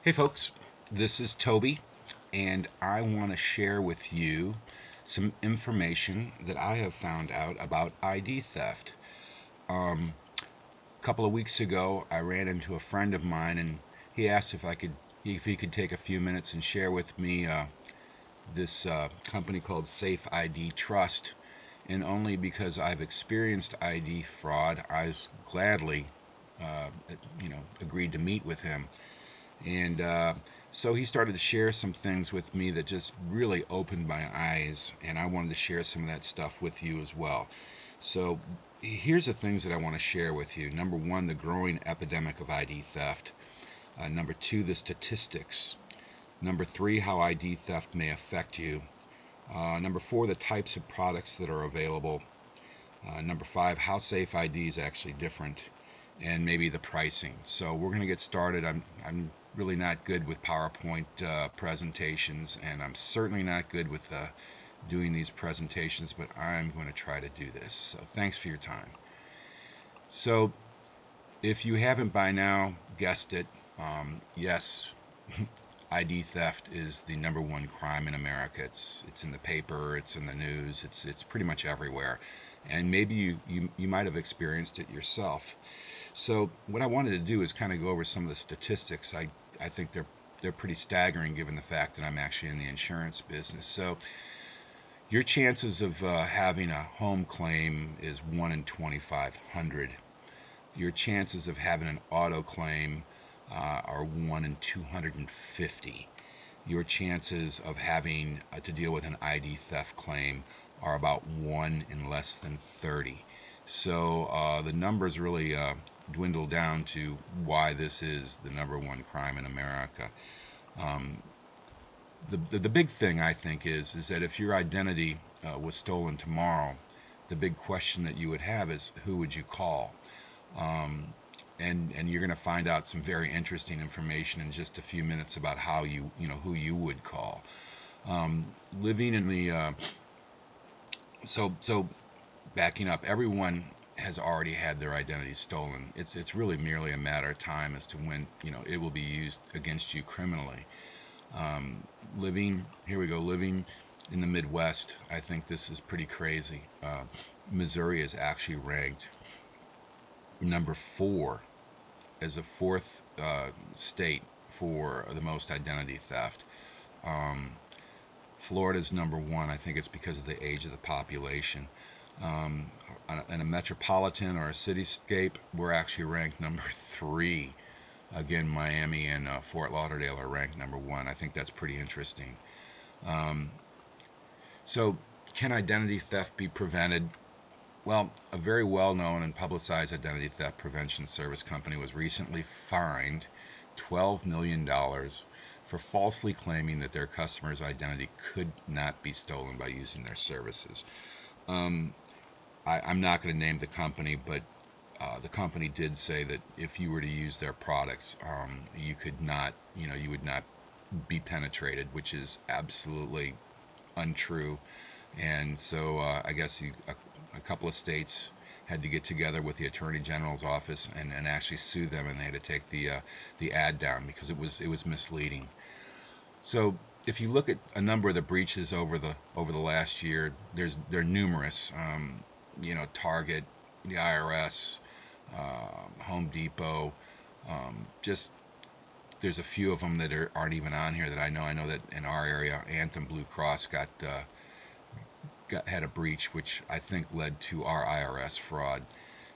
Hey folks, this is Toby, and I want to share with you some information that I have found out about ID theft. A couple of weeks ago, I ran into a friend of mine, and he asked if he could take a few minutes and share with me this company called Safe ID Trust. And only because I've experienced ID fraud, I gladly, uh, agreed to meet with him. And so he started to share some things with me that just really opened my eyes, and I wanted to share some of that stuff with you as well. So here's the things that I want to share with you. Number one, the growing epidemic of ID theft. Number two, the statistics. Number three, how ID theft may affect you. Number four, the types of products that are available. Number five, how Safe ID is actually different, and maybe the pricing. So we're going to get started. I'm really not good with PowerPoint presentations, and I'm certainly not good with doing these presentations, but I'm going to try to do this. So thanks for your time. So if you haven't by now guessed it, yes, ID theft is the number one crime in America. It's in the paper, it's in the news, it's pretty much everywhere. And maybe you might have experienced it yourself. So what I wanted to do is kind of go over some of the statistics. I think they're pretty staggering given the fact that I'm actually in the insurance business. So your chances of having a home claim is 1 in 2,500. Your chances of having an auto claim are 1 in 250. Your chances of having to deal with an ID theft claim are about 1 in less than 30. So the numbers really dwindle down to why this is the number one crime in America. Um, the big thing I think is that if your identity was stolen tomorrow, the big question that you would have is who would you call? Um, and you're going to find out some very interesting information in just a few minutes about how you know who you would call. Living in the so backing up, everyone has already had their identity stolen. It's really merely a matter of time as to when it will be used against you criminally. Living here we go. Living in the Midwest, I think this is pretty crazy. Missouri is actually ranked number 4 as a fourth state for the most identity theft. Um, Florida's number 1. I think it's because of the age of the population. Um, in a metropolitan or a cityscape, we're actually ranked number 3. Again, Miami and Fort Lauderdale are ranked number 1. I think that's pretty interesting. Um, so, can identity theft be prevented? Well, a very well-known and publicized identity theft prevention service company was recently fined $12 million for falsely claiming that their customer's identity could not be stolen by using their services. Um, I'm not going to name the company, but the company did say that if you were to use their products, you could not, you would not be penetrated, which is absolutely untrue. And so I guess a couple of states had to get together with the Attorney General's office and actually sue them, and they had to take the ad down because it was misleading. So if you look at a number of the breaches over the last year, they're numerous. Target, the IRS, Home Depot, just there's a few of them that aren't even on here that I know. I know that in our area, Anthem Blue Cross had a breach, which I think led to our IRS fraud.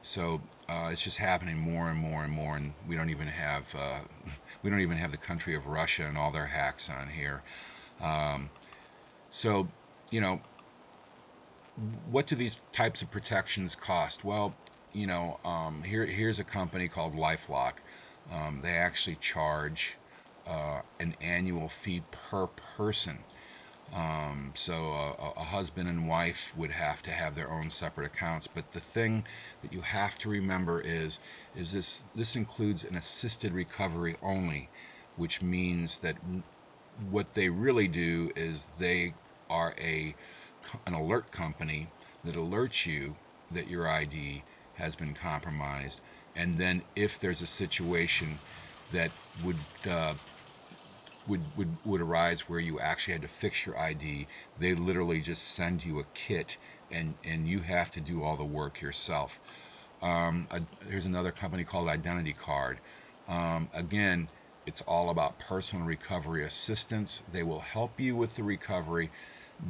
So it's just happening more and more and more, and we don't even have the country of Russia and all their hacks on here. Um, so you know, what do these types of protections cost? Well, here's a company called LifeLock. They actually charge an annual fee per person. So a husband and wife would have to have their own separate accounts. But the thing that you have to remember is this includes an assisted recovery only, which means that what they really do is they are an alert company that alerts you that your ID has been compromised, and then if there's a situation that would would arise where you actually had to fix your ID. They literally just send you a kit, and you have to do all the work yourself. Here's another company called Identity Card. Again, it's all about personal recovery assistance. They will help you with the recovery,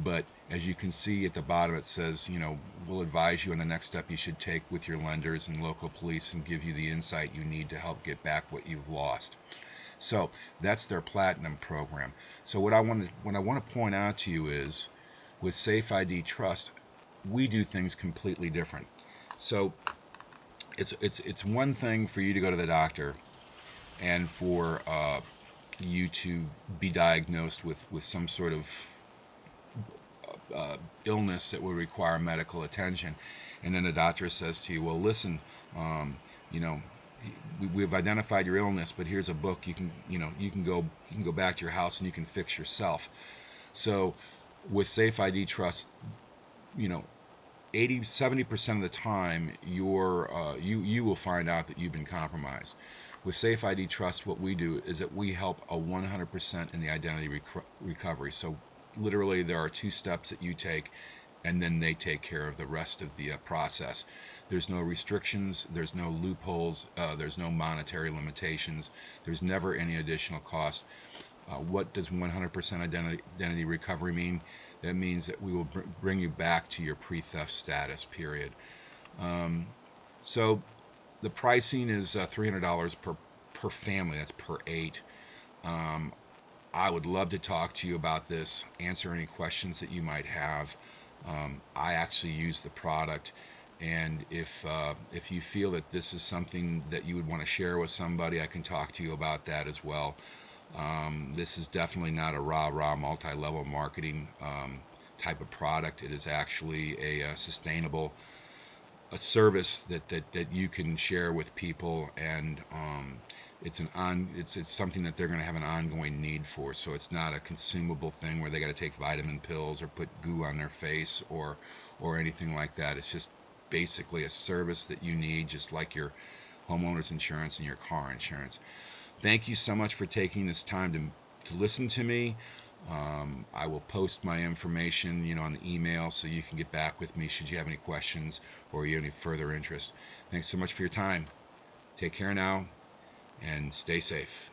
but as you can see at the bottom, it says, we'll advise you on the next step you should take with your lenders and local police and give you the insight you need to help get back what you've lost. So that's their platinum program. So what I want to point out to you is, with Safe ID Trust, we do things completely different. So it's one thing for you to go to the doctor and for you to be diagnosed with some sort of illness that would require medical attention, and then the doctor says to you, well, listen, um, you know we've identified your illness, but here's a book, you can go back to your house and you can fix yourself. So with Safe ID Trust, you know 80-70% of the time you will find out that you've been compromised. With Safe ID Trust, what we do is that we help a 100% in the identity recovery. So literally there are 2 steps that you take, and then they take care of the rest of the process. There's no restrictions, there's no loopholes, there's no monetary limitations, there's never any additional cost. What does 100% identity recovery mean? That means that we will bring you back to your pre-theft status, period. So the pricing is $300 per family. That's per 8. I would love to talk to you about this, answer any questions that you might have. I actually use the product, and if you feel that this is something that you would want to share with somebody, I can talk to you about that as well. This is definitely not a rah-rah multi-level marketing type of product. It is actually a sustainable a service that you can share with people, and it's something that they're going to have an ongoing need for. So it's not a consumable thing where they got to take vitamin pills or put goo on their face or anything like that. It's just basically a service that you need, just like your homeowner's insurance and your car insurance. Thank you so much for taking this time to listen to me. I will post my information, on the email, so you can get back with me should you have any questions or you have any further interest. Thanks so much for your time. Take care now and stay safe.